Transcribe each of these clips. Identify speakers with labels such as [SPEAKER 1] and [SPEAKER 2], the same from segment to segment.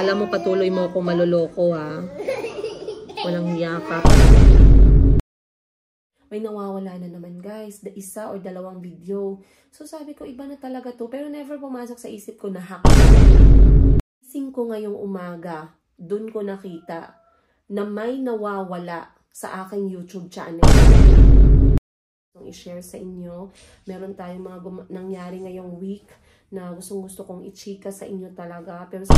[SPEAKER 1] Kala mo patuloy mo ako maloloko, ha? Walang yakap. May nawawala na naman, guys. Isa or dalawang video. So, sabi ko, iba na talaga to. Pero never pumasok sa isip ko na hack. Gising ko ngayong umaga, dun ko nakita na may nawawala sa aking YouTube channel. I-share sa inyo. Meron tayong mga nangyari ngayong week na gustong-gusto kong i-chika sa inyo talaga. Pero sa...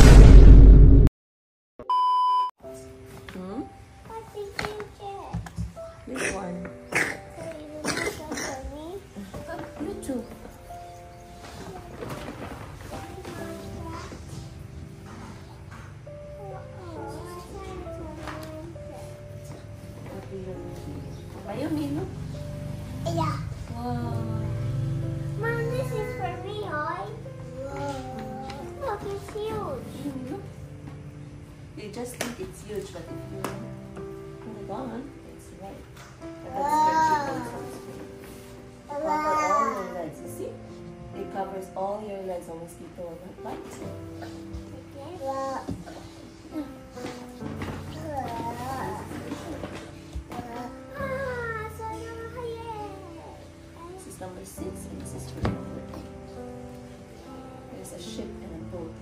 [SPEAKER 1] This one. YouTube. Ayaw, Milo?
[SPEAKER 2] Yeah.
[SPEAKER 1] Wow.
[SPEAKER 2] Mom, this is for me, right? Look, it's huge.
[SPEAKER 1] You just think it's huge, but if you put it on, it's right. It covers all your legs. You see? It covers all your legs on mosquito bites. This is number 6 and this is for number 8. There's a ship and a boat.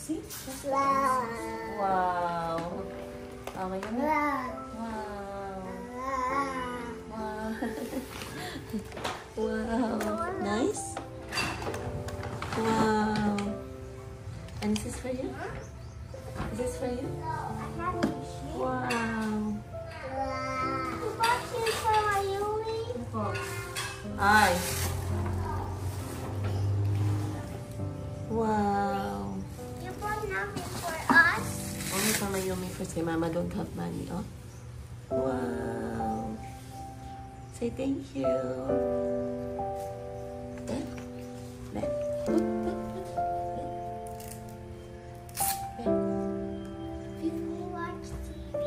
[SPEAKER 1] See? Wow. Okay na. Wow. Wow. Wow. Nice? Wow. And this is for you? Is this for you? Wow. Ay. Wow.
[SPEAKER 2] You bought nothing for us?
[SPEAKER 1] Only for Mayumi first. Kay Mama don't have money, oh. Wow. Say thank you. Then.
[SPEAKER 2] Do you watch TV?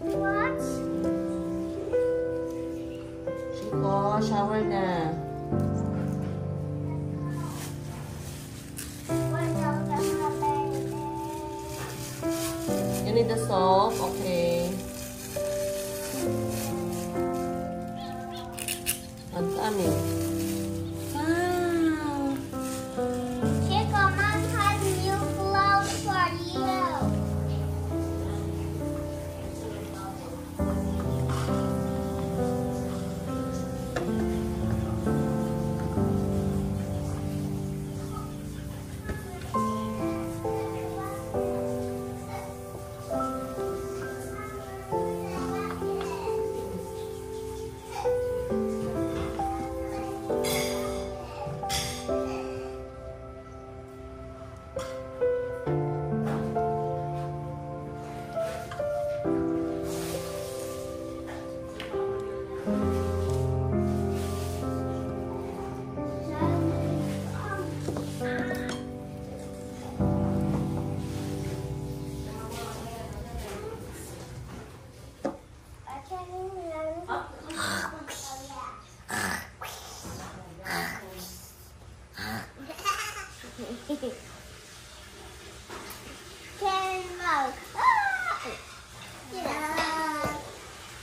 [SPEAKER 2] What?
[SPEAKER 1] Oh, shower na. You need the soap? Okay. Ang dami. Wow.
[SPEAKER 2] Chico, Mom has new clothes for you.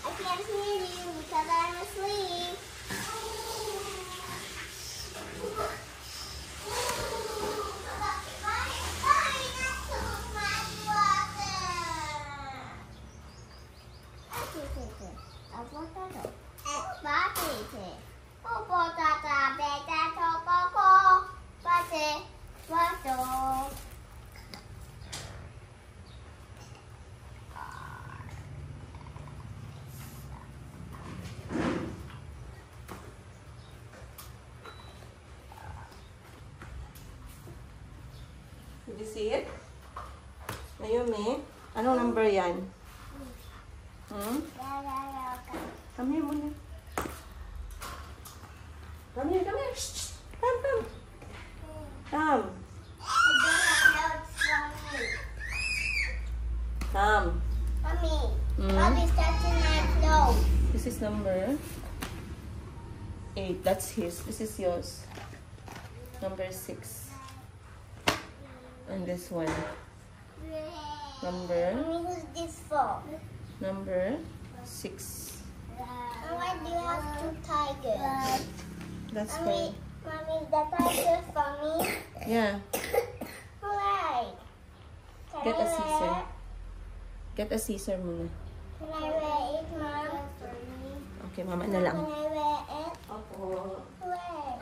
[SPEAKER 2] I can't hear you because I'm asleep.
[SPEAKER 1] Did you see it? Mayumi? Anong number yan? Come here muna. Come here, come here. Shh, come, come. Come. Come.
[SPEAKER 2] Mommy, Mommy's touching my clothes.
[SPEAKER 1] This is number 8. That's his. This is yours. Number 6. And this one. Number.
[SPEAKER 2] Mommy, who's this for?
[SPEAKER 1] Number 6.
[SPEAKER 2] Why do you have 2 tigers?
[SPEAKER 1] That's
[SPEAKER 2] Mommy,
[SPEAKER 1] for.
[SPEAKER 2] Mommy, the tiger for me?
[SPEAKER 1] Yeah.
[SPEAKER 2] Why?
[SPEAKER 1] Get a scissor. Get a scissor muna.
[SPEAKER 2] Can I wear it, Mom?
[SPEAKER 1] Okay, mama na lang.
[SPEAKER 2] Can I wear it?
[SPEAKER 1] Opo.
[SPEAKER 2] Where?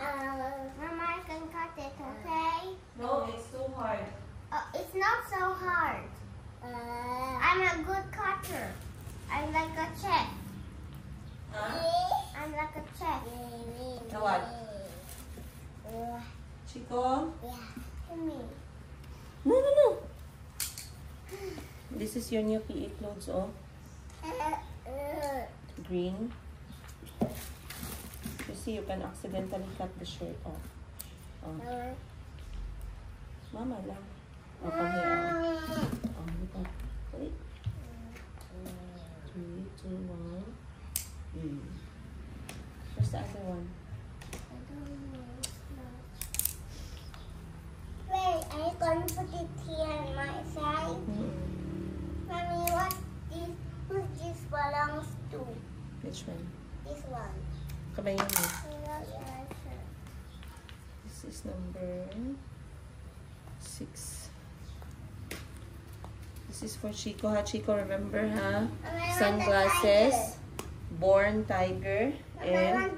[SPEAKER 2] Mama, I can cut it, okay?
[SPEAKER 1] No, it's too hard.
[SPEAKER 2] It's not so hard. I'm a good cutter. I'm like a chef. I'm like a chef.
[SPEAKER 1] Now what? Chico?
[SPEAKER 2] Yeah. Come here.
[SPEAKER 1] No, no, no. This is your new PE clothes, oh. Green. You see, you can accidentally cut the shirt off. Oh. Mama lang. Oh, come here. Oh, look at. Wait. 3, 2, 1. Where's the other one?
[SPEAKER 2] Wait, are you going to put it here on my side? Mommy, what this? Who this belongs to?
[SPEAKER 1] Which one?
[SPEAKER 2] This one.
[SPEAKER 1] Kabayan mo.
[SPEAKER 2] Not your shirt.
[SPEAKER 1] This is number 6. This is for Chico, ha? Chico, remember, ha? Sunglasses, Born Tiger, and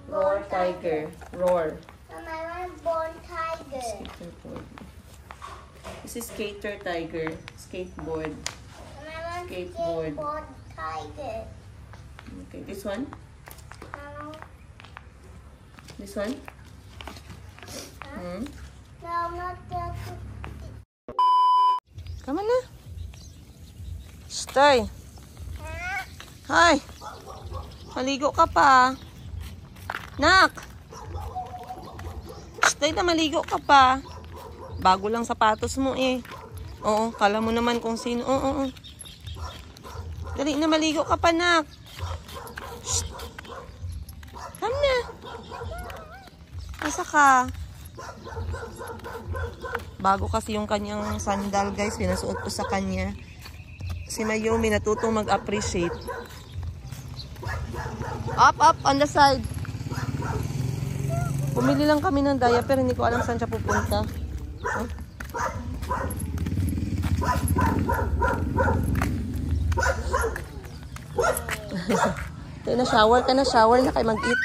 [SPEAKER 1] Roar Tiger. Roar.
[SPEAKER 2] I want born tiger.
[SPEAKER 1] Skateboard. This is Skater Tiger. Skateboard.
[SPEAKER 2] I want
[SPEAKER 1] Skateboard.
[SPEAKER 2] skateboard tiger.
[SPEAKER 1] Okay, this one? This one? Hmm?
[SPEAKER 2] No, not the.
[SPEAKER 1] Come on na. Stay. Hi. Maligo ka pa. Nak. Stay na, maligo ka pa. Bago lang sapatos mo eh. Oo, kala mo naman kung sino. Oo. Dali na, maligo ka pa, nak. Shh. Come na. Asa ka? Bago kasi yung kanyang sandal, guys. Pinasuot ko sa kanya. Si Mayumi natutong mag-appreciate. Up, up, on the side. Bumili lang kami ng diaper. Hindi ko alam saan siya pupunta. Huh? Tayo na, shower ka na. Shower na kayo mag-eat.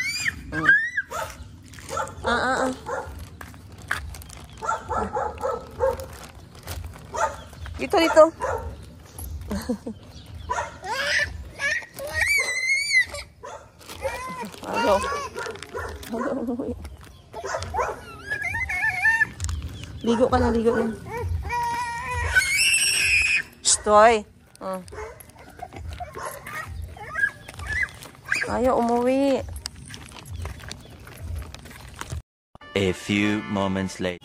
[SPEAKER 1] Dito, dito. Hello. Hello. Ligo ka na, ligo na. Stoy. Ayaw umuwi.
[SPEAKER 3] A few moments later.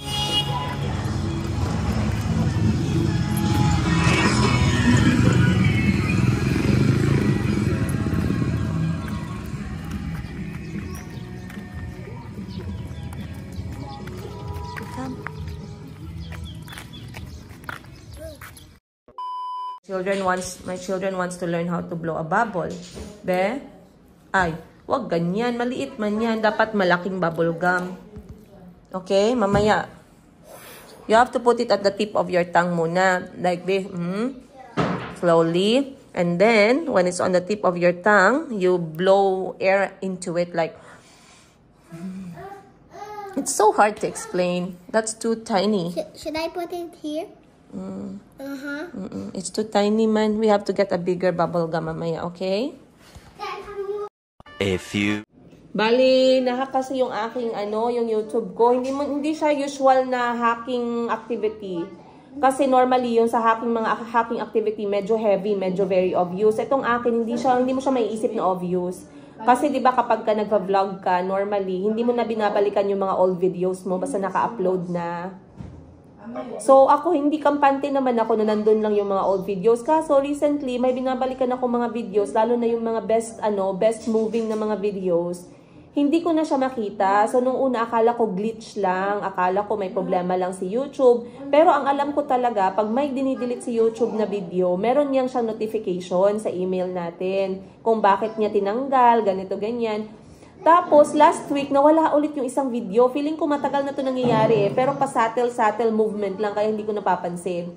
[SPEAKER 1] My children wants to learn how to blow a bubble. Be? Ay, wag ganyan. Maliit man yan. Dapat malaking bubble gum. Okay, mamaya. You have to put it at the tip of your tongue muna. Like this. Slowly. And then, when it's on the tip of your tongue, you blow air into it like... It's so hard to explain. That's too tiny.
[SPEAKER 2] Should I put it here?
[SPEAKER 1] It's too tiny, man. We have to get a bigger bubble gum mamaya, okay?
[SPEAKER 3] A few.
[SPEAKER 1] Bali, nahack kasi yung aking yung YouTube ko. Hindi siya usual na hacking activity. Kasi normally yung sa mga hacking activity medyo heavy, medyo very obvious. Itong akin hindi mo siya maiisip na obvious. Kasi 'di ba kapag ka nagva-vlog ka, normally hindi mo na binabalikan yung mga old videos mo basta naka-upload na. So ako, hindi kampante naman ako na nandun lang yung mga old videos. Kaso recently, may binabalikan ako mga videos, lalo na yung mga best moving na mga videos. Hindi ko na siya makita. So nung una, akala ko glitch lang. Akala ko may problema lang si YouTube. Pero ang alam ko talaga, pag may dinidelete si YouTube na video, meron niyang siyang notification sa email natin. Kung bakit niya tinanggal, ganito, ganyan. Tapos, last week, nawala ulit yung isang video. Feeling ko matagal na to nangyayari pero pa-subtle movement lang, kaya hindi ko napapansin.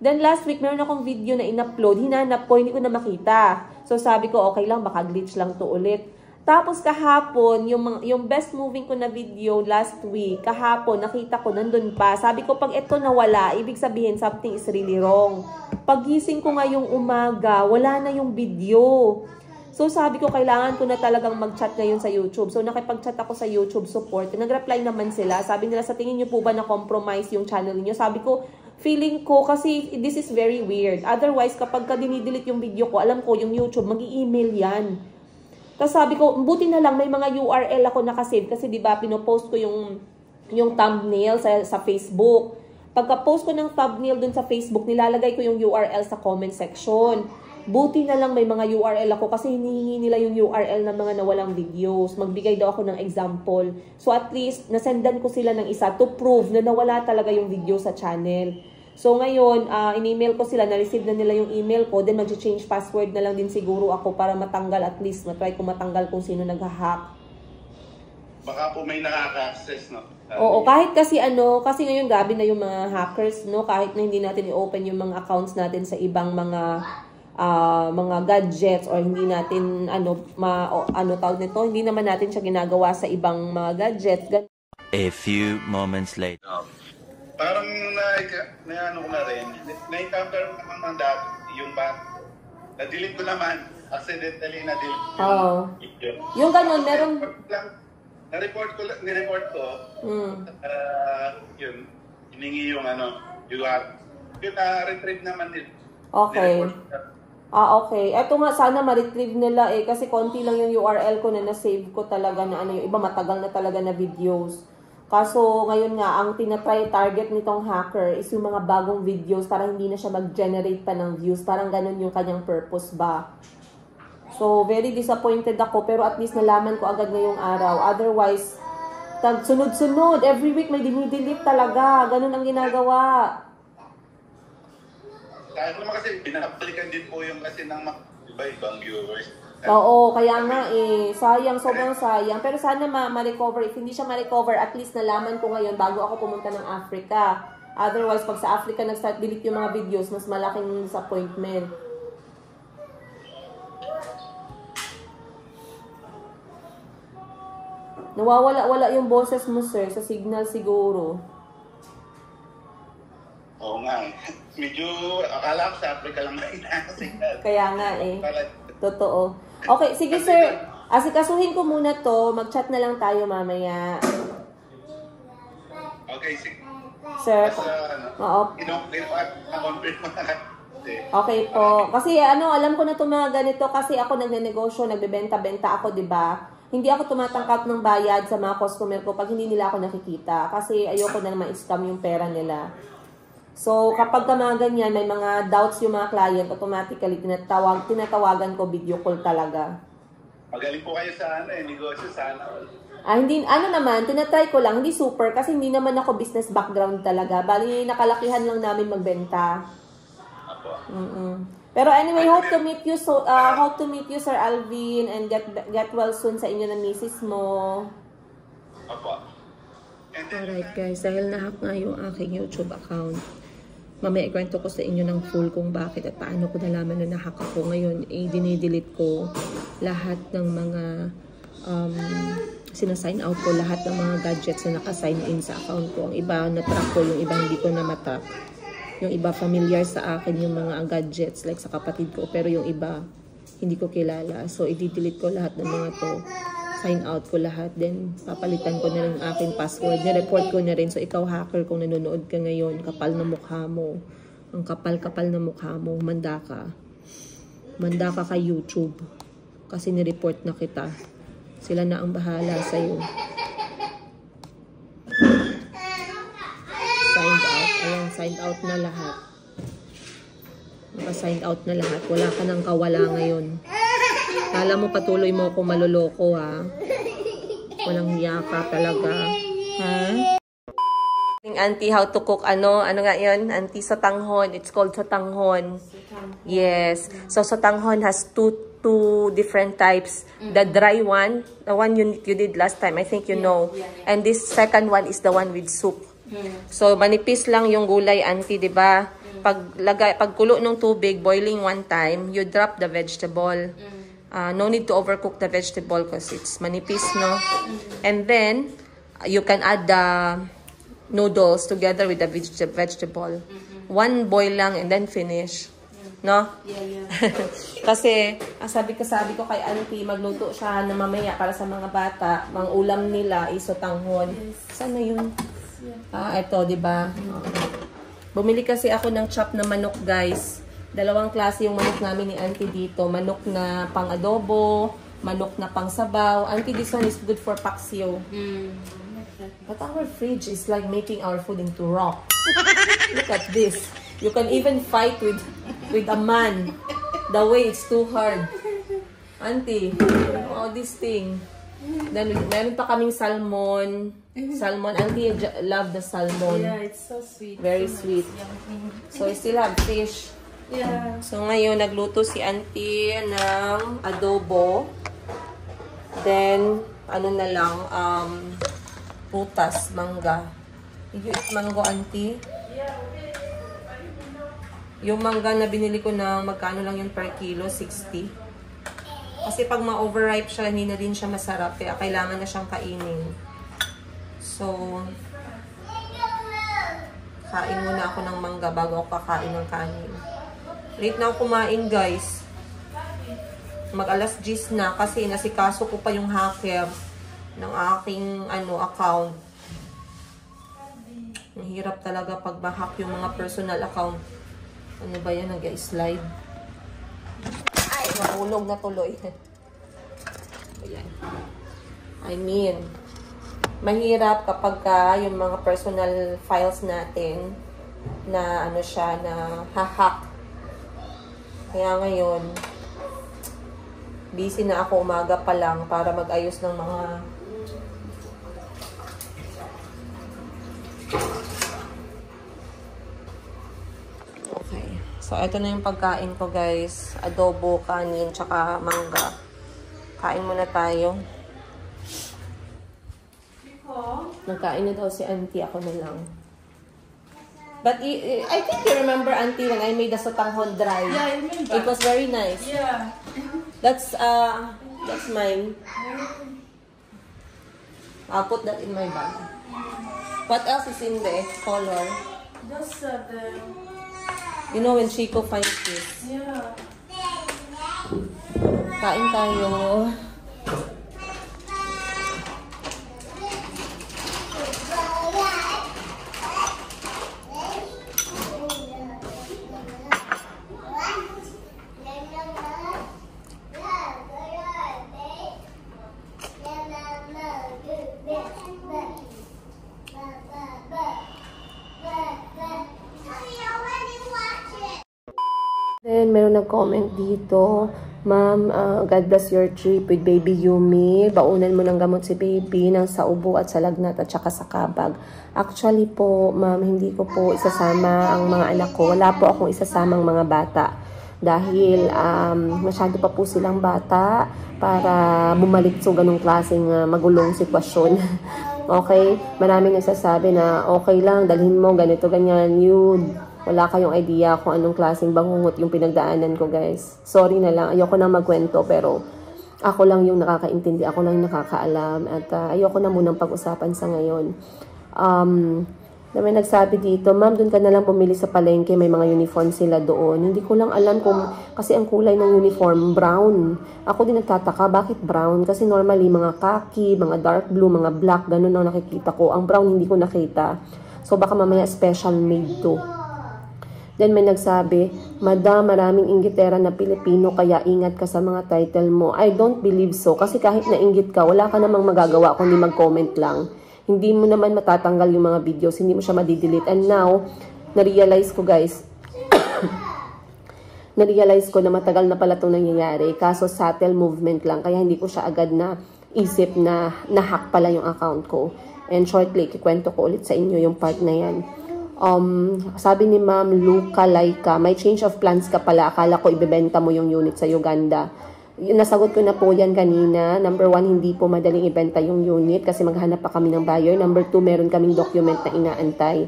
[SPEAKER 1] Then, last week, meron akong video na in-upload. Hinanap ko, hindi ko na makita. So, sabi ko, okay lang, baka glitch lang to ulit. Tapos, kahapon, yung best moving ko na video last week, kahapon, nakita ko, nandun pa. Sabi ko, pag ito nawala, ibig sabihin, something is really wrong. Pagising ko ngayong umaga, wala na yung video. So, sabi ko, kailangan ko na talagang mag-chat ngayon sa YouTube. So, nakipag-chat ako sa YouTube support. Nag-reply naman sila. Sabi nila, sa tingin niyo po ba na-compromise yung channel niyo? Sabi ko, feeling ko, kasi this is very weird. Otherwise, kapag ka dinidelete yung video ko, alam ko, yung YouTube, mag-i-email yan. Tapos sabi ko, buti na lang, may mga URL ako nakasave. Kasi diba, pinopost ko yung thumbnail sa Facebook. Pagka-post ko ng thumbnail dun sa Facebook, nilalagay ko yung URL sa comment section. Buti na lang may mga URL ako kasi hinihingi nila yung URL ng mga nawalang videos. Magbigay daw ako ng example. So at least, nasendan ko sila ng isa to prove na nawala talaga yung video sa channel. So ngayon, in-email ko sila, na-receive na nila yung email ko, then mag-change password na lang din siguro ako para matanggal at least, matry ko matanggal kung sino nag-hack.
[SPEAKER 4] Baka po may nakaka-access, no?
[SPEAKER 1] Oo, kahit kasi kasi ngayon gabi na yung mga hackers, no? Kahit na hindi natin i-open yung mga accounts natin sa ibang mga gadgets or hindi natin tawag nito, hindi naman natin siya ginagawa sa ibang mga gadgets.
[SPEAKER 3] A few moments later.
[SPEAKER 4] Parang na-ano ko na rin, na-encounter ko naman dati yung na-delete ko naman, accidentally na-delete
[SPEAKER 1] yung ganun, meron
[SPEAKER 4] ni-report ko yun, hiningi yung yung na-retrieve naman din.
[SPEAKER 1] Okay. Okay. Eto nga, sana ma-retrieve nila kasi konti lang yung URL ko na na-save ko talaga na yung iba matagal na talaga na videos. Kaso ngayon nga, ang tinatry target nitong hacker is yung mga bagong videos para hindi na siya mag-generate pa ng views. Parang ganun yung kanyang purpose ba. So, very disappointed ako pero at least nalaman ko agad ngayong araw. Otherwise, sunod-sunod, every week may dinidelete talaga. Ganun ang ginagawa.
[SPEAKER 4] Kahit naman kasi binabalikan din po yung kasi ng iba-ibang viewers.
[SPEAKER 1] Oo, kaya nga sayang, sobrang sayang. Pero sana ma-recover. If hindi siya ma-recover, at least nalaman ko ngayon bago ako pumunta ng Africa. Otherwise, pag sa Africa nag-start delete yung mga videos, mas malaking disappointment. Nawawala-wala yung boses mo, sir, sa signal siguro.
[SPEAKER 4] Oo nga Medyo, akala ko sa Africa lang signal.
[SPEAKER 1] Kaya nga Totoo. Okay, sige sir. Asikasuhin ko muna to. Mag-chat na lang tayo mamaya.
[SPEAKER 4] Okay, sige.
[SPEAKER 1] Sir. Oo. Okay po. Kasi alam ko na itong mga ganito kasi ako nagnenegosyo, nagbebenta-benta ako, 'di ba? Hindi ako tumatangkap ng bayad sa mga customer ko pag hindi nila ako nakikita kasi ayoko na ma-scam yung pera nila. So, kapag mga ganyan, may mga doubts yung mga client, automatically tinatawagan ko video call talaga.
[SPEAKER 4] Magaling po kayo sa negosyo sana.
[SPEAKER 1] Hindi, naman, tinatry ko lang, hindi super, kasi hindi naman ako business background talaga. Bali, nakalakihan lang namin magbenta.
[SPEAKER 4] Apo.
[SPEAKER 1] Pero anyway, hope to meet you, Sir Alvin, and get well soon sa inyo ng misis mo.
[SPEAKER 4] Apo.
[SPEAKER 1] Alright guys, dahil nahack nga yung aking YouTube account, mamaya ikwento ko sa inyo ng full kung bakit at paano ko nalaman na nahack ako. Ngayon, dinidelete ko lahat ng mga sinasign out ko, lahat ng mga gadgets na nakasign in sa account ko. Ang iba na-track ko, yung iba hindi ko na matrack. Yung iba familiar sa akin yung mga gadgets like sa kapatid ko, pero yung iba hindi ko kilala. So, i-delete ko lahat ng mga to. Sign out ko lahat. Then, papalitan ko na rin ang aking password. Ni-report ko na rin. So, ikaw hacker, kung nanonood ka ngayon, kapal na mukha mo. Ang kapal-kapal na mukha mo. Manda ka. Manda ka kay YouTube. Kasi ni-report na kita. Sila na ang bahala sa'yo. Signed out. Ayan. Naka-sign out na lahat. Naka-sign out na lahat. Wala ka nang kawala ngayon. Kala mo patuloy mo ako maloloko, ha? Walang hiya ka talaga. Ha? Auntie, how to cook ano nga yun? Auntie, sotanghon. It's called sotanghon. Yes. So, sotanghon has two different types. The dry one, the one you did last time, I think you know. And this second one is the one with soup. So, manipis lang yung gulay, Auntie, di ba? Pagkulo ng tubig, boiling one time, you drop the vegetable. No need to overcook the vegetable because it's manipis, no? And then, you can add the noodles together with the vegetable. One boil lang and then finish. No?
[SPEAKER 5] Yeah.
[SPEAKER 1] Kasi, sabi ko kay Auntie, magluto siya na mamaya para sa mga bata. Mga ulam nila, isotanghon. Sana yun? Ito, di ba? Bumili kasi ako ng chop na manok, guys. Dalawang klase yung manok namin ni Auntie dito. Manok na pang adobo, manok na pang sabaw. Auntie, this one is good for paksiw. But our fridge is like making our food into rock. Look at this. You can even fight with a man. The way it's too hard. Auntie, all this thing. Then, meron pa kaming salmon. Auntie love the salmon.
[SPEAKER 5] Yeah, it's so sweet.
[SPEAKER 1] Very
[SPEAKER 5] so
[SPEAKER 1] sweet.
[SPEAKER 5] Nice.
[SPEAKER 1] So, I still have fish.
[SPEAKER 5] Yeah.
[SPEAKER 1] So, ngayon, nagluto si Auntie ng adobo. Then, ano na lang, putas, mangga. Did you eat mango, Auntie? Yung mangga na binili ko na magkano lang yun per kilo? 60. Kasi pag ma-overripe siya, hindi na din siya masarap. Kaya kailangan na siyang kainin. So, kain muna ako ng mangga bago ako kakain ng kanin. Late na ako kumain, guys. Mag-alas 10 na kasi nasikaso ko pa yung hacker ng aking account. Mahirap talaga pag ma-hack yung mga personal account. Ano ba yan? Nag-slide. Ay, mahulog na tuloy. Ayan. I mean, mahirap kapag yung mga personal files natin na ano siya, na hack. Kaya ngayon, busy na ako umaga pa lang para mag-ayos ng mga so, ito na yung pagkain ko, guys. Adobo, kanin, tsaka mangga. Kain muna tayo. Nagkain na daw si Auntie. Ako na lang. But I think you remember, Auntie, when I made the sotanghon dry.
[SPEAKER 5] Yeah, I remember.
[SPEAKER 1] It was very nice.
[SPEAKER 5] Yeah.
[SPEAKER 1] That's mine. I'll put that in my bag. What else is in the color?
[SPEAKER 5] Just the...
[SPEAKER 1] You know when Chico finds this.
[SPEAKER 5] Yeah.
[SPEAKER 1] Kain tayo. Then, meron nag-comment dito, Ma'am, God bless your trip with baby Yumi. Baunan mo ng gamot si baby ng sa ubo at sa lagnat at saka sa kabag. Actually po, Ma'am, hindi ko po isasama ang mga anak ko. Wala po akong isasamang mga bata. Dahil masyado pa po silang bata para bumalik sa ganung klaseng magulong sitwasyon. Okay? Maraming nagsasabi na okay lang, dalhin mo, ganito, ganyan, yun. Wala kayong idea kung anong klaseng bangungot yung pinagdaanan ko, guys. Sorry na lang. Ayoko na magkwento, pero ako lang yung nakakaintindi. Ako lang yung nakakaalam. At ayoko na munang pag-usapan sa ngayon. May nagsabi dito, Ma'am, doon ka na lang bumili sa palengke. May mga uniform sila doon. Hindi ko lang alam kung, kasi ang kulay ng uniform, brown. Ako din nagtataka, bakit brown? Kasi normally, mga khaki, mga dark blue, mga black, ganun ang nakikita ko. Ang brown, hindi ko nakita. So, baka mamaya special made to. Then may nagsabi, Madam, maraming inggitera na Pilipino kaya ingat ka sa mga title mo. I don't believe so. Kasi kahit nainggit ka, wala ka namang magagawa kundi mag-comment lang. Hindi mo naman matatanggal yung mga videos. Hindi mo siya madidelete. And now, na-realize ko guys, na-realize ko na matagal na pala itong nangyayari. Kaso subtle movement lang. Kaya hindi ko siya agad na isip na na-hack pala yung account ko. And shortly, kikwento ko ulit sa inyo yung part na yan. Sabi ni Ma'am Luca Laika, may change of plans ka pala. Akala ko ibebenta mo yung unit sa Uganda. Nasagot ko na po yan kanina. Number 1, hindi po madaling ibenta yung unit kasi maghanap pa kami ng buyer. Number 2, meron kaming document na inaantay.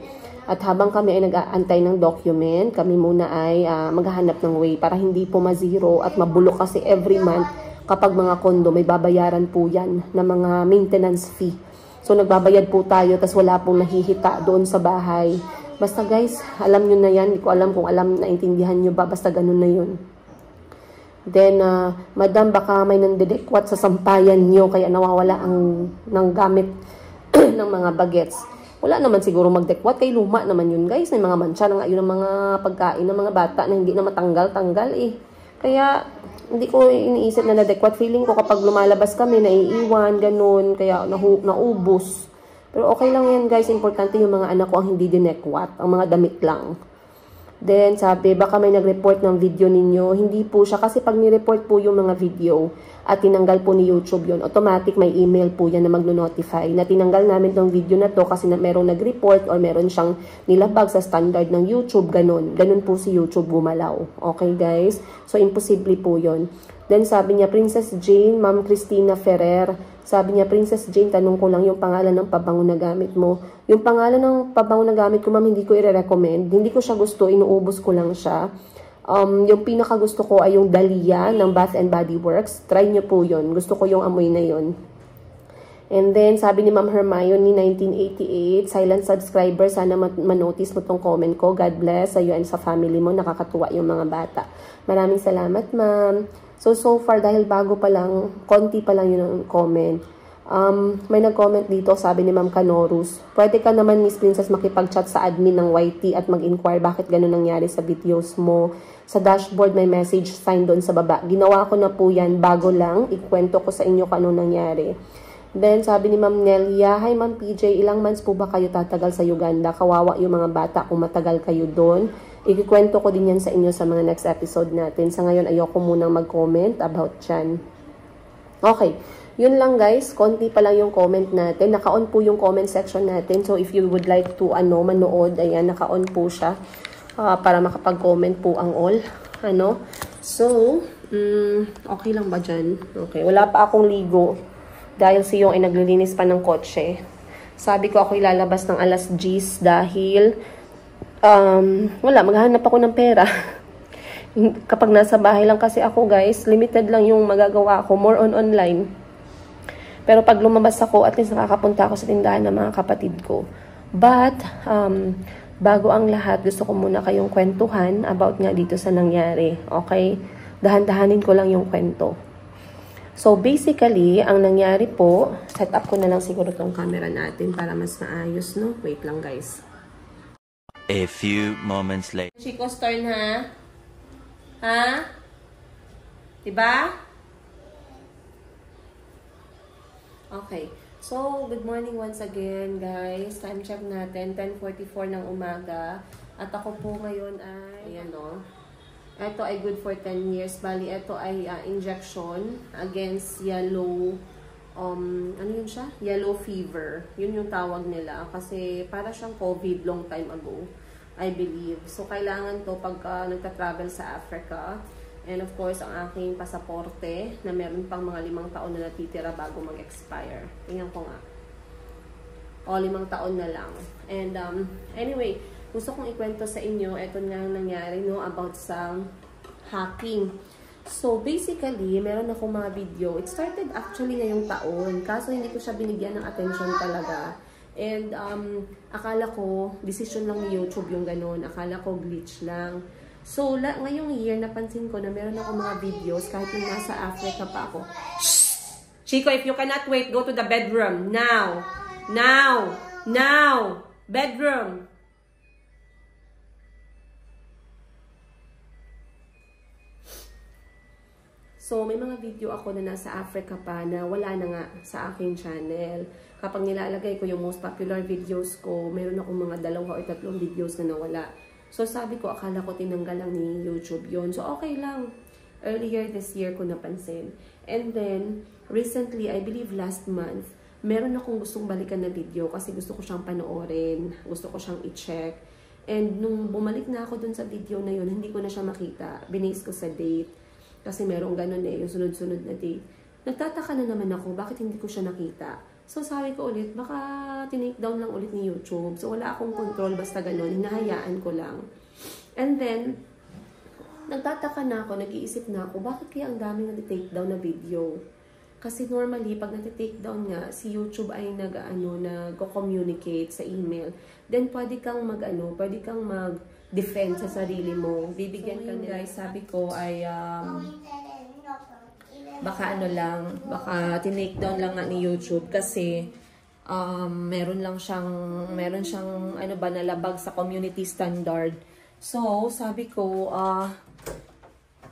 [SPEAKER 1] At habang kami ay nag-aantay ng document, kami muna ay maghahanap ng way para hindi po ma-zero at mabulok kasi every month kapag mga kondo, may babayaran po yan na mga maintenance fee. So, nagbabayad po tayo tas wala pong nahihita doon sa bahay. Basta guys, alam nyo na yan. Hindi ko alam kung naintindihan nyo ba. Basta ganun na yun. Then, Madam, baka may nandidekwat sa sampayan nyo kaya nawawala ng gamit ng mga bagets. Wala naman siguro magdekwat. Kay luma naman yun, guys. May mga mancha na nga yun ng mga pagkain ng mga bata na hindi na matanggal-tanggal eh. Kaya, hindi ko iniisip na nadekwat. Feeling ko kapag lumalabas kami, naiiwan, ganun. Kaya, naubos. Pero okay lang yan, guys. Importante yung mga anak ko ang hindi dinekwat. Ang mga damit lang. Then, sabi, baka may nag-report ng video ninyo. Hindi po siya. Kasi pag ni-report po yung mga video at tinanggal po ni YouTube yun, automatic may email po yan na magno-notify na tinanggal namin tong video na to kasi merong nag-report or meron siyang nilabag sa standard ng YouTube. Ganun. Ganun po si YouTube gumalaw. Okay, guys? So, imposible po yun. Then, sabi niya, Princess Jane, Ma'am Christina Ferrer. Sabi niya, Princess Jane, tanong ko lang yung pangalan ng pabango na gamit mo. Yung pangalan ng pabango na gamit ko, ma'am, hindi ko i-recommend. Hindi ko siya gusto, inuubos ko lang siya. Yung pinaka gusto ko ay yung Dahlia ng Bath and Body Works. Try nyo po yun. Gusto ko yung amoy na yun. And then, sabi ni Ma'am Hermione, 1988, silent subscriber, sana manotice mo tong comment ko. God bless sa iyo and sa family mo. Nakakatuwa yung mga bata. Maraming salamat, ma'am. So far, dahil bago pa lang, konti pa lang yun ang comment. May nag-comment dito, sabi ni Ma'am Canorus, pwede ka naman, Miss Princess, makipag-chat sa admin ng YT at mag-inquire bakit ganun nangyari sa videos mo. Sa dashboard, may message sign doon sa baba. Ginawa ko na po yan, bago lang. Ikwento ko sa inyo kung anong nangyari. Then, sabi ni Ma'am Nelia, hi Ma'am PJ, ilang months po ba kayo tatagal sa Uganda? Kawawa yung mga bata kung matagal kayo doon. Ikikwento ko din yan sa inyo sa mga next episode natin. Sa ngayon, ayoko munang mag-comment about yan. Okay. Yun lang guys. Konti pa lang yung comment natin. Naka-on po yung comment section natin. So, if you would like to manood, ayan, naka-on po siya. Para makapag-comment po ang all. So, okay lang ba dyan? Okay. Wala pa akong ligo. Dahil si Yung ay naglilinis pa ng kotse. Sabi ko ako ilalabas ng alas 10 dahil wala, maghahanap ako ng pera. Kapag nasa bahay lang kasi ako guys, limited lang yung magagawa ko, more on online. Pero pag lumabas ako, at least nakakapunta ako sa tindahan ng mga kapatid ko. But, bago ang lahat, gusto ko muna kayong kwentuhan about nga dito sa nangyari. Okay? Dahan-dahanin ko lang yung kwento. So, basically, ang nangyari po, set up ko na lang siguro tong camera natin para mas maayos, no? Wait lang guys.
[SPEAKER 3] A few moments later.
[SPEAKER 1] Chico's turn, ha? Ha? Diba? Okay. So, good morning once again, guys. Time check natin, 10:44 ng umaga. At ako po ngayon ay, ayan o. Ito ay good for 10 years. Bali, ito ay injection against yellow, ano yun siya? Yellow fever. Yun yung tawag nila. Kasi para siyang COVID long time ago, I believe. So, kailangan to pagka nagta-travel sa Africa. And of course, ang aking pasaporte na meron pang mga 5 taon na natitira bago mag-expire. Tingnan ko nga. 5 taon na lang. And anyway, gusto kong ikwento sa inyo, ito nga nangyari, no, about sa hacking. So, basically, meron akong mga video. It started actually ngayong taon. Kaso, hindi ko siya binigyan ng attention talaga. And, akala ko, decision lang ni YouTube yung ganun. Akala ko, glitch lang. So, ngayong year, napansin ko na meron akong mga videos, kahit nung nasa Africa pa ako. Shh! Chico, if you cannot wait, go to the bedroom. Now! Now! Now! Bedroom! So, may mga video ako na nasa Africa pa na wala na nga sa aking channel. Kapag nilalagay ko yung most popular videos ko, meron akong mga 2 or 3 videos na nawala. So, sabi ko, akala ko tinanggal lang ni YouTube yon. So, okay lang. Earlier this year ko napansin. And then, recently, I believe last month, meron akong gustong balikan na video kasi gusto ko siyang panoorin. Gusto ko siyang i-check. And nung bumalik na ako dun sa video na yun, hindi ko na siya makita. Binase ko sa date. Kasi merong ganun yung sunod-sunod na date. Nagtataka na naman ako, bakit hindi ko siya nakita? So, sabi ko ulit, baka tinake down lang ulit ni YouTube. So, wala akong control, basta ganun. Hinahayaan ko lang. And then, nagtataka na ako, nag-iisip na ako, bakit kaya ang daming nag-take down na video? Kasi normally, pag nag-take down nga, si YouTube ay nag-communicate sa email. Then, pwede kang mag-defend sa sarili mo. Bibigyan ka nila. Guys, sabi ko ay, baka baka tinake down lang nga ni YouTube kasi meron siyang nalabag sa community standard. So, sabi ko,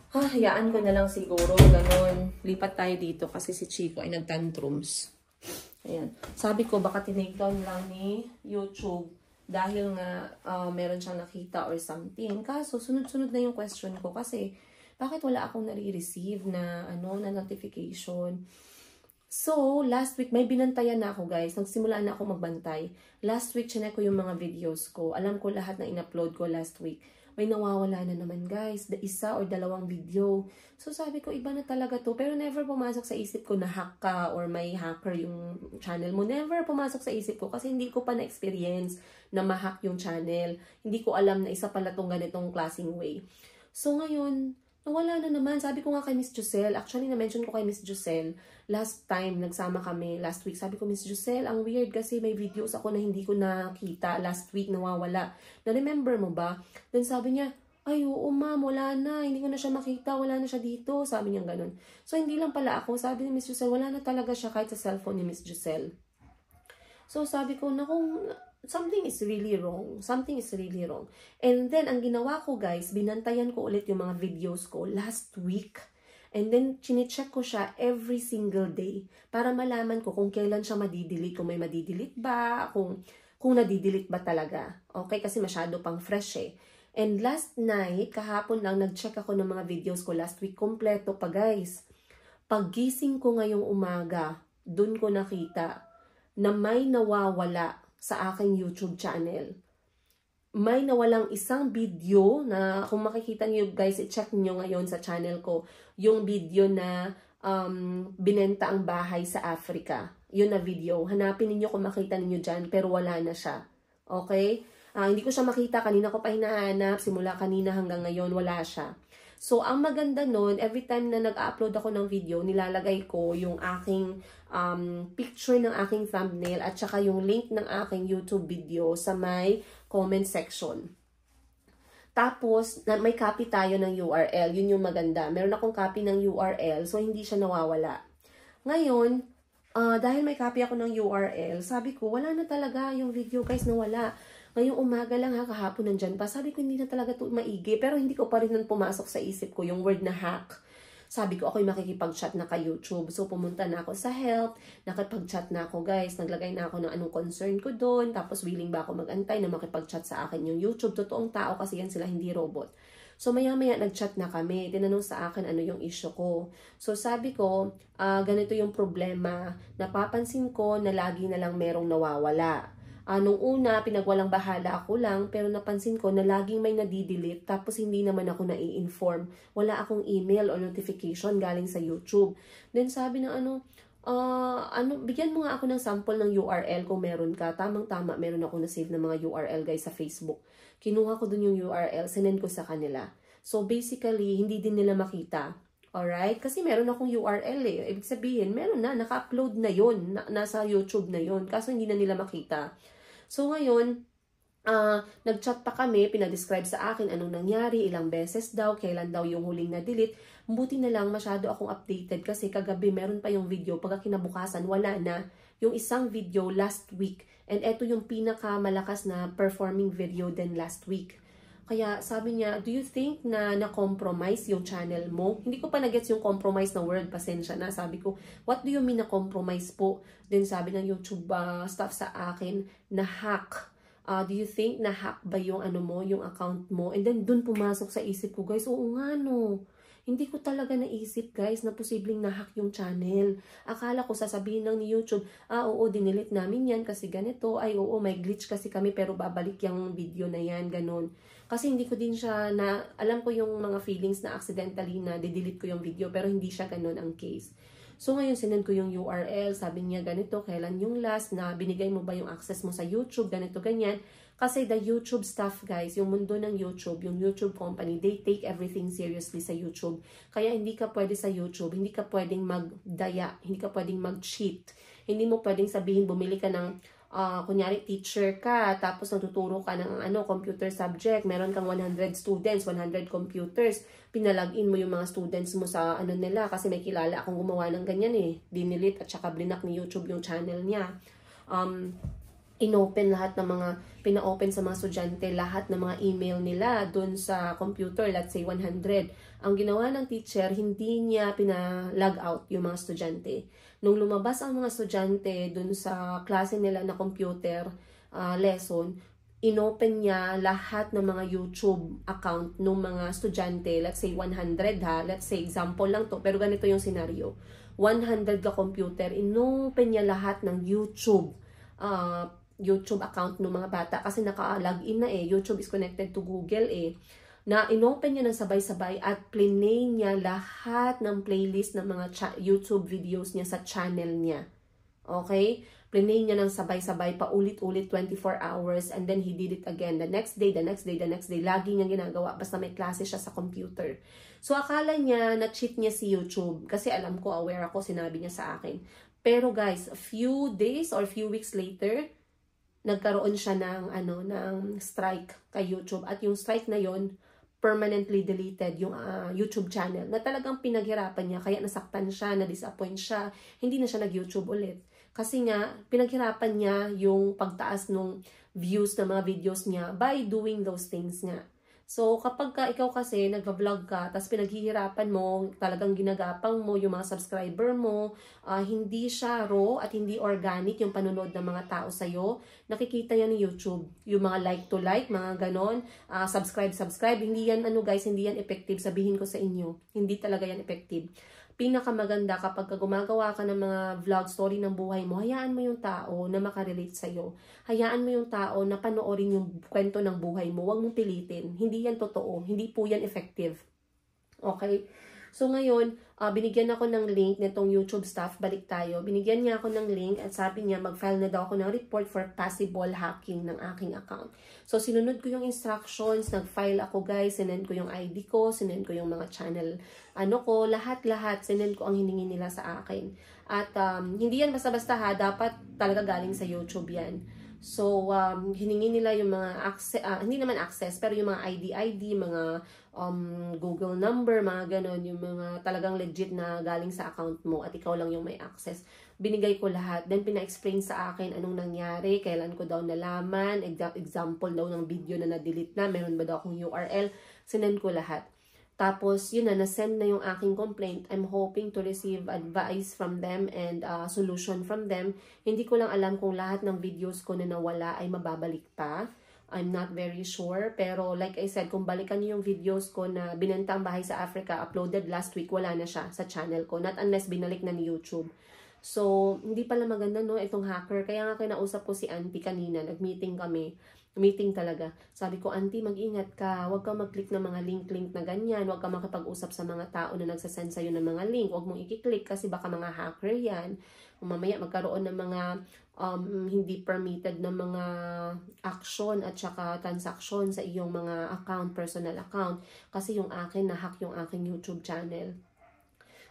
[SPEAKER 1] hayaan ko na lang siguro, ganun. Lipat tayo dito kasi si Chico ay nagtantrums. Ayan. Sabi ko, baka tinake down lang ni YouTube dahil nga meron siyang nakita or something. Kaso, sunod-sunod na yung question ko kasi bakit wala akong nare-receive na notification? So, last week, may binantayan na ako, guys. Nagsimula na ako magbantay. Last week, chinek ko yung mga videos ko. Alam ko lahat na in-upload ko last week. May nawawala na naman, guys. 1 or 2 video. So, sabi ko, iba na talaga to. Pero never pumasok sa isip ko na hack ka or may hacker yung channel mo. Never pumasok sa isip ko kasi hindi ko pa na-experience na ma-hack yung channel. Hindi ko alam na isa pala tong ganitong klaseng way. So, ngayon, nawala na naman. Sabi ko nga kay Miss Giselle, actually na-mention ko kay Miss Giselle, last time, nagsama kami last week, sabi ko, Miss Giselle, ang weird kasi may videos ako na hindi ko nakita last week, nawawala. Na-remember mo ba? Then sabi niya, ay, oo ma'am, wala na, hindi ko na siya makita, wala na siya dito. Sabi niya ganun. So, hindi lang pala ako. Sabi ni Miss Giselle, wala na talaga siya kahit sa cellphone ni Miss Giselle. So, sabi ko, naku, something is really wrong. Something is really wrong. And then, ang ginawa ko, guys, binantayan ko ulit yung mga videos ko last week. And then, chine-check ko siya every single day para malaman ko kung kailan siya madidelete, kung may madidelete ba, kung nadidelete ba talaga. Okay? Kasi masyado pang fresh eh. And last night, kahapon lang, nag-check ako ng mga videos ko last week. Kompleto pa, guys. Paggising ko ngayong umaga, dun ko nakita na may nawawala sa aking YouTube channel. May nawalang isang video na, kung makikita niyo guys, i-check niyo ngayon sa channel ko, yung video na binenta ang bahay sa Africa. Yun na video. Hanapin niyo kung makita niyo dyan, pero wala na siya. Okay? Hindi ko siya makita. Kanina ko pa hinahanap. Simula kanina hanggang ngayon, wala siya. So, ang maganda nun, every time na nag-upload ako ng video, nilalagay ko yung aking picture ng aking thumbnail at saka yung link ng aking YouTube video sa may comment section. Tapos, may copy tayo ng URL. Yun yung maganda. Meron akong copy ng URL, so hindi siya nawawala. Ngayon, dahil may copy ako ng URL, sabi ko, wala na talaga yung video, guys, nawala. Ngayong umaga lang kahapon nandyan pa. Sabi ko, hindi na talaga ito maigi. Pero hindi ko pa rin pumasok sa isip ko yung word na hack. Sabi ko, ako'y makikipag-chat na kay YouTube. So, pumunta na ako sa help. Nakipag-chat na ako, guys. Naglagay na ako ng anong concern ko doon. Tapos, willing ba ako mag-antay na makipag-chat sa akin yung YouTube. Totoong tao kasi yan sila, hindi robot. So, maya-maya nag-chat na kami. Tinanong sa akin ano yung issue ko. So, sabi ko, ganito yung problema. Napapansin ko na lagi na lang merong nawawala. Nung una, pinagwalang bahala ako lang, pero napansin ko na laging may nadidelete, tapos hindi naman ako nai-inform. Wala akong email or notification galing sa YouTube. Then sabi ng bigyan mo nga ako ng sample ng URL kung meron ka. Tamang-tama, meron ako na-save ng mga URL guys sa Facebook. Kinuha ko dun yung URL, sinend ko sa kanila. So basically, hindi din nila makita. Alright? Kasi meron akong URL eh. Ibig sabihin, meron na, naka-upload na yun, nasa YouTube na yun. Kaso hindi na nila makita. So ngayon, nag-chat pa kami, pinadescribe sa akin anong nangyari, ilang beses daw, kailan daw yung huling na-delete. Buti na lang masyado akong updated kasi kagabi meron pa yung video, pagka kinabukasan wala na. Yung isang video last week, and eto yung pinakamalakas na performing video din last week. Kaya sabi niya, do you think na na-compromise yung channel mo? Hindi ko pa na-gets yung compromise na word, pasensya na. Sabi ko, what do you mean na-compromise po? Then sabi ng YouTube staff sa akin, na-hack. Do you think na-hack ba yung ano mo, yung account mo? And then dun pumasok sa isip ko, guys, oo nga no. Hindi ko talaga naisip, guys, na posibleng na-hack yung channel. Akala ko sasabihin lang ni YouTube, oo, dinilit namin yan kasi ganito. Ay, oo, may glitch kasi kami pero babalik yung video na yan, ganun. Kasi hindi ko din siya alam ko yung mga feelings na accidentally na didelete ko yung video pero hindi siya ganun ang case. So ngayon sinend ko yung URL, sabi niya ganito, kailan yung last na binigay mo ba yung access mo sa YouTube, ganito, ganyan. Kasi the YouTube staff, guys, yung mundo ng YouTube, yung YouTube company, they take everything seriously sa YouTube. Kaya hindi ka pwede sa YouTube, hindi ka pwedeng magdaya, hindi ka pwedeng mag-cheat. Hindi mo pwedeng sabihin, bumili ka ng, kunyari teacher ka, tapos natuturo ka ng computer subject, meron kang 100 students, 100 computers, pinalagin mo yung mga students mo sa nila, kasi may kilala akong gumawa ng ganyan dinilit at saka blinak ni YouTube yung channel niya. Inopen lahat ng mga, pina-open sa mga estudyante, lahat ng mga email nila dun sa computer, let's say 100. Ang ginawa ng teacher, hindi niya pina-log out yung mga estudyante. Nung lumabas ang mga estudyante dun sa klase nila na computer lesson, inopen niya lahat ng mga YouTube account ng mga estudyante, let's say 100 let's say example lang to, pero ganito yung scenario. 100 ka computer, inopen niya lahat ng YouTube account ng mga bata kasi naka-login na YouTube is connected to Google na inopen niya ng sabay-sabay at plinay niya lahat ng playlist ng mga YouTube videos niya sa channel niya. Okay? Plinay niya ng sabay-sabay paulit-ulit 24 hours and then he did it again the next day, the next day, the next day. Lagi niya ginagawa basta may klase siya sa computer. So akala niya na-cheat niya si YouTube kasi alam ko, aware ako, sinabi niya sa akin. Pero guys, a few days or few weeks later, nagkaroon siya ng strike kay YouTube. At yung strike na yon permanently deleted yung YouTube channel na talagang pinaghirapan niya. Kaya nasaktan siya, na-disappoint siya. Hindi na siya nag-YouTube ulit. Kasi nga, pinaghirapan niya yung pagtaas ng views ng mga videos niya by doing those things nga. So, kapag ikaw kasi nagva-vlog ka, tapos pinaghihirapan mo, talagang ginagapang mo yung mga subscriber mo, hindi siya raw at hindi organic yung panonood ng mga tao sa'yo, nakikita yan ni YouTube. Yung mga like to like, mga ganon, subscribe, hindi yan, guys, hindi yan effective. Sabihin ko sa inyo, hindi talaga yan effective. Pinakamaganda kapag gumagawa ka ng mga vlog story ng buhay mo, hayaan mo yung tao na makarelate sa'yo. Hayaan mo yung tao na panoorin yung kwento ng buhay mo. Huwag mong pilitin. Hindi yan totoo. Hindi po yan effective. Okay? So ngayon, binigyan ako ng link nitong YouTube staff. Balik tayo. Binigyan niya ako ng link at sabi niya mag-file na daw ako ng report for possible hacking ng aking account. So sinunod ko yung instructions, nag-file ako guys, sinend ko yung ID ko, sinend ko yung mga channel, lahat-lahat, sinend ko ang hiningi nila sa akin. At hindi yan basta-basta dapat talaga galing sa YouTube yan. So, hiningi nila yung mga access, hindi naman access, pero yung mga ID, mga Google number, mga ganon, yung mga talagang legit na galing sa account mo at ikaw lang yung may access. Binigay ko lahat. Then, pina-explain sa akin anong nangyari, kailan ko daw nalaman, example daw ng video na na-delete na, meron ba daw akong URL, sinend ko lahat. Tapos, yun na-send na yung aking complaint. I'm hoping to receive advice from them and solution from them. Hindi ko lang alam kung lahat ng videos ko na nawala ay mababalik pa. I'm not very sure. Pero like I said, kung balikan niyo yung videos ko na binenta ang bahay sa Africa, uploaded last week, wala na siya sa channel ko. Not unless binalik na ni YouTube. So, hindi pala maganda itong hacker. Kaya nga kinausap ko si Auntie kanina. Nag-meeting kami. Meeting talaga. Sabi ko, Auntie, mag-ingat ka. Huwag kang mag-click ng mga link na ganyan. Huwag kang makipag-usap sa mga tao na nagsasend sa'yo ng mga link. Huwag mong i-click kasi baka mga hacker yan. Mamaya magkaroon ng mga hindi permitted na mga action at saka transaction sa iyong mga account, personal account. Kasi yung akin, na-hack yung aking YouTube channel.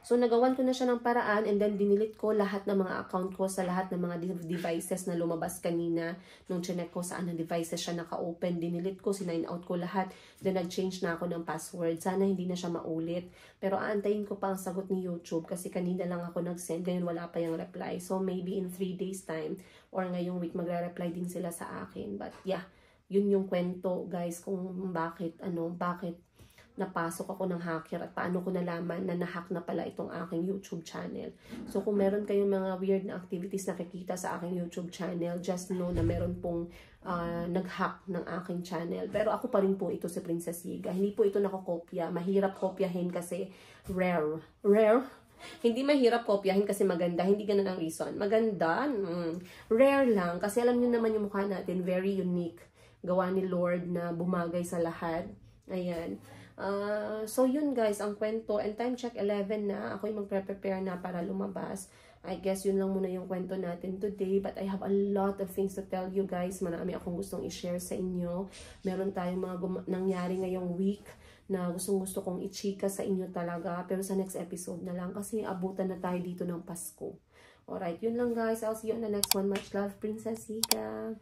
[SPEAKER 1] So, nagawan ko na siya ng paraan and then dinilit ko lahat ng mga account ko sa lahat ng mga devices na lumabas kanina. Nung chinek ko saan na devices siya naka-open, dinilit ko, sinign out ko lahat. Then, nag-change na ako ng password. Sana hindi na siya maulit. Pero aantayin ko pa ang sagot ni YouTube kasi kanina lang ako nag-send. Ngayon wala pa yung reply. So, maybe in 3 days time or ngayong week magre-reply din sila sa akin. But, yeah. Yun yung kwento, guys, kung bakit napasok ako ng hacker at paano ko nalaman na nahack na pala itong aking YouTube channel. So, kung meron kayong mga weird na activities nakikita sa aking YouTube channel, just know na meron pong nag-hack ng aking channel. Pero ako pa rin po ito si Princess Yiga. Hindi po ito nakokopya. Mahirap kopyahin kasi rare. Rare? Hindi mahirap kopyahin kasi maganda. Hindi ganun ang reason. Maganda? Rare lang. Kasi alam nyo naman yung mukha natin, very unique. Gawa ni Lord na bumagay sa lahat. Ayan. So yun guys, ang kwento. And time check 11 na. Ako yung magpre-prepare na para lumabas. I guess yun lang muna yung kwento natin today. But I have a lot of things to tell you guys. Marami akong gustong i-share sa inyo. Meron tayong mga nangyari ngayong week na gustong-gusto kong i-chika sa inyo talaga. Pero sa next episode na lang. Kasi abutan na tayo dito ng Pasko. Alright, yun lang guys. I'll see you on the next one. Much love, Princess Yiga.